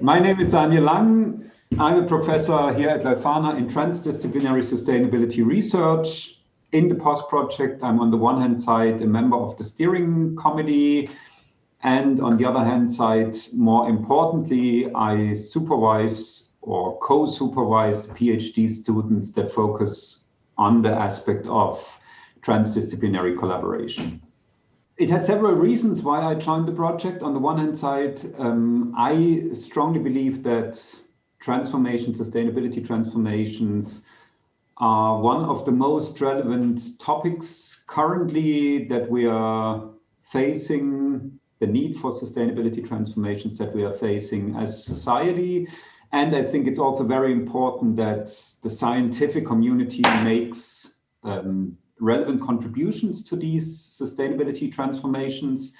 My name is Daniel Lang. I'm a professor here at Leuphana in transdisciplinary sustainability research. In the POST project, I'm on the one hand side a member of the steering committee, and on the other hand side, more importantly, I supervise or co-supervise PhD students that focus on the aspect of transdisciplinary collaboration. It has several reasons why I joined the project. On the one hand side, I strongly believe that sustainability transformations are one of the most relevant topics currently that we are facing, the need for sustainability transformations that we are facing as a society. And I think it's also very important that the scientific community makes relevant contributions to these sustainability transformations.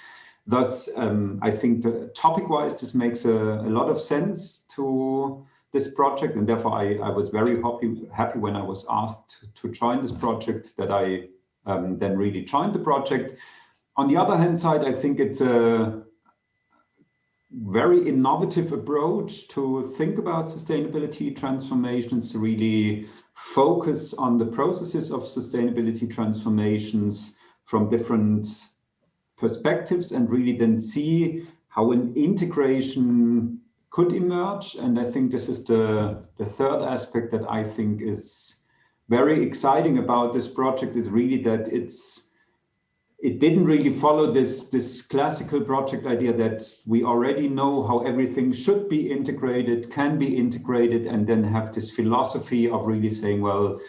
Thus, I think topic-wise, this makes a lot of sense to this project, and therefore I was very happy when I was asked to join this project, that I then really joined the project. On the other hand side, I think it's a very innovative approach to think about sustainability transformations, to really focus on the processes of sustainability transformations from different perspectives and really then see how an integration could emerge. And I think this is the third aspect that I think is very exciting about this project, is really that it didn't really follow this classical project idea that we already know how everything should be integrated, can be integrated, and then have this philosophy of really saying, well,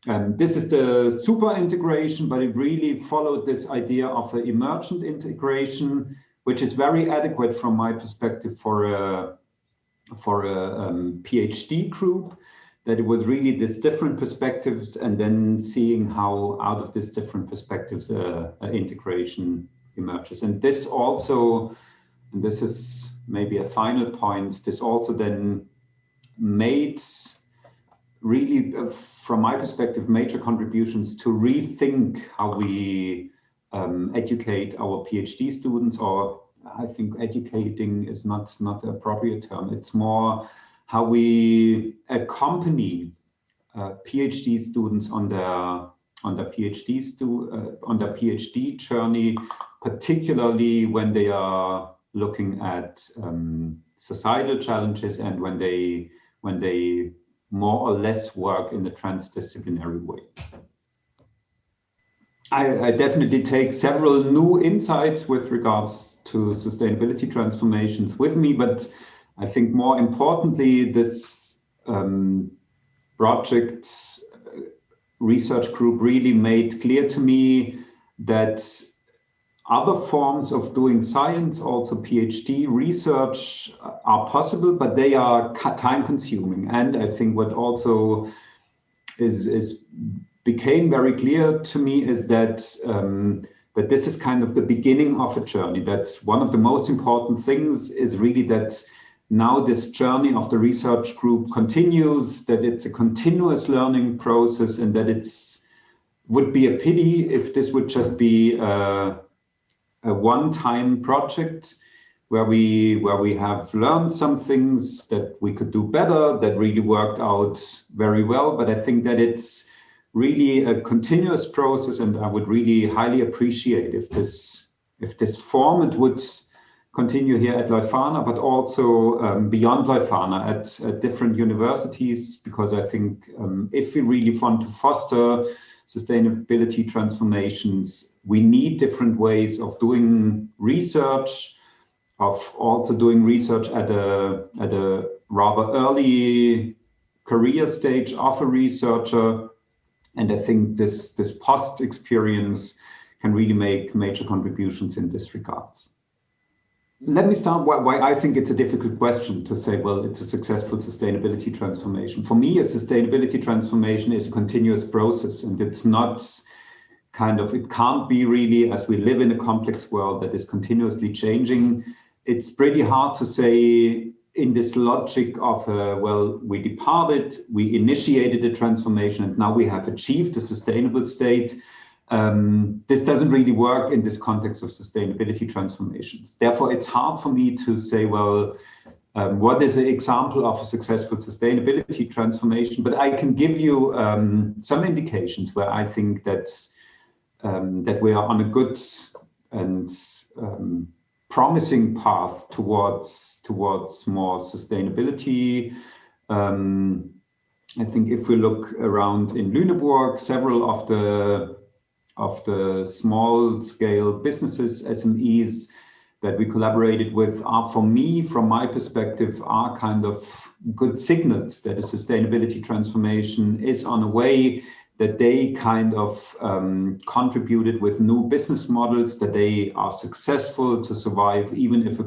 this is the super integration, but it really followed this idea of an emergent integration, which is very adequate from my perspective for a PhD group. That it was really these different perspectives and then seeing how out of these different perspectives integration emerges. And this also, and this is maybe a final point, this also then made really, from my perspective, major contributions to rethink how we educate our PhD students, or I think educating is not the appropriate term. It's more how we accompany PhD students on their PhD journey, particularly when they are looking at societal challenges and when they more or less work in a transdisciplinary way. I definitely take several new insights with regards to sustainability transformations with me, but I think more importantly, this project research group really made clear to me that other forms of doing science, also PhD research, are possible, but they are time consuming. And I think what also became very clear to me is that that this is kind of the beginning of a journey. That's one of the most important things, is really that now this journey of the research group continues, that it's a continuous learning process, and that would be a pity if this would just be a one-time project where we have learned some things that we could do better, that really worked out very well. But I think that it's really a continuous process, and I would really highly appreciate if this format would continue here at Leuphana, but also beyond Leuphana at different universities, because I think if we really want to foster sustainability transformations, we need different ways of doing research, of also doing research at a rather early career stage of a researcher. And I think this POST experience can really make major contributions in this regards. Let me start why I think it's a difficult question to say, well, it's a successful sustainability transformation. For me, a sustainability transformation is a continuous process, and it's not it can't be really, as we live in a complex world that is continuously changing. It's pretty hard to say in this logic of, well, we departed, we initiated a transformation, and now we have achieved a sustainable state. This doesn't really work in this context of sustainability transformations. Therefore, it's hard for me to say, well, what is an example of a successful sustainability transformation, but I can give you some indications where I think that we are on a good and promising path towards more sustainability. I think if we look around in Lüneburg, several of the small scale businesses, SMEs, that we collaborated with are, for me, from my perspective, are kind of good signals that a sustainability transformation is on a way, that they kind of contributed with new business models, that they are successful to survive even if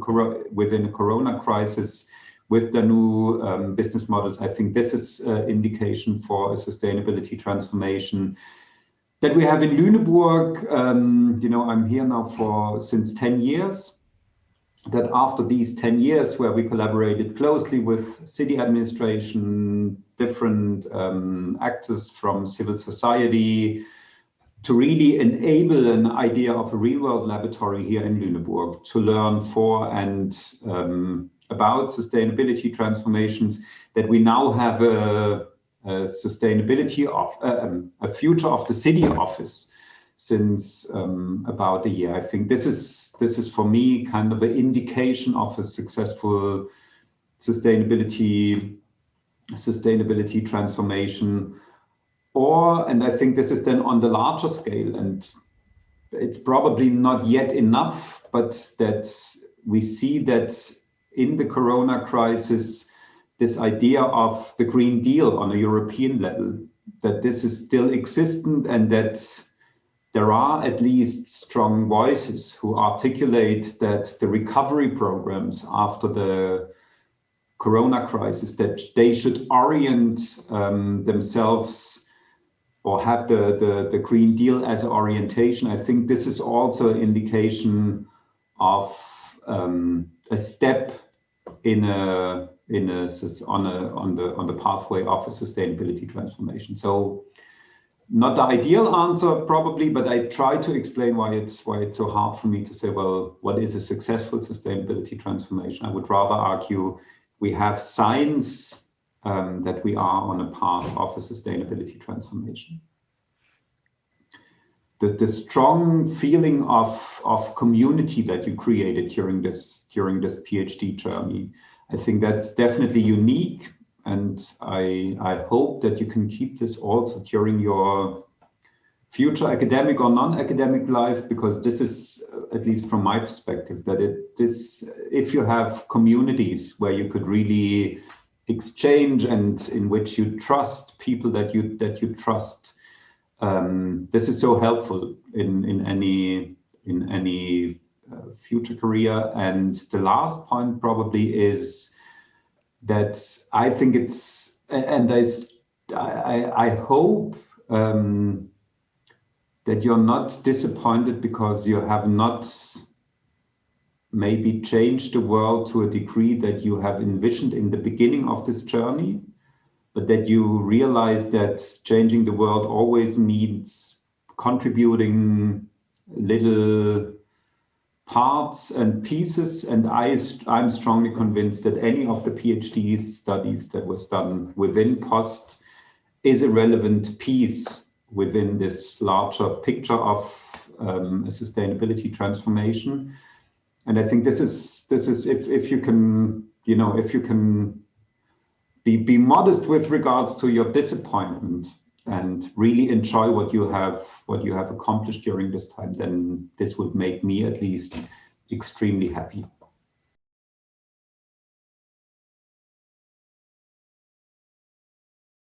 within a corona crisis with the new business models. I think this is an indication for a sustainability transformation that we have in Lüneburg. I'm here now since 10 years. That after these 10 years where we collaborated closely with city administration, different actors from civil society, to really enable an idea of a real-world laboratory here in Lüneburg to learn for and about sustainability transformations, that we now have a sustainability of a future of the city office since about a year. I think this is for me kind of an indication of a successful sustainability transformation. And I think this is then on the larger scale, and it's probably not yet enough, but that we see that in the corona crisis, this idea of the Green Deal on a European level, that this is still existent, and that there are at least strong voices who articulate that the recovery programs after the corona crisis, that they should orient themselves or have the Green Deal as an orientation. I think this is also an indication of a step on the pathway of a sustainability transformation. So, not the ideal answer probably, but I try to explain why it's so hard for me to say, well, what is a successful sustainability transformation? I would rather argue we have signs that we are on a path of a sustainability transformation. The strong feeling of community that you created during this PhD journey, I think that's definitely unique. And I hope that you can keep this also during your future academic or non-academic life, because this is, at least from my perspective, that if you have communities where you could really exchange and in which you trust people that you trust, this is so helpful in any future career. And the last point probably is that I think it's, and I hope that you're not disappointed because you have not maybe changed the world to a degree that you have envisioned in the beginning of this journey, but that you realize that changing the world always means contributing little parts and pieces. And I'm strongly convinced that any of the PhD studies that was done within POST is a relevant piece within this larger picture of a sustainability transformation. And I think this is if you can, if you can be modest with regards to your disappointment and really enjoy what you have accomplished during this time, then this would make me at least extremely happy.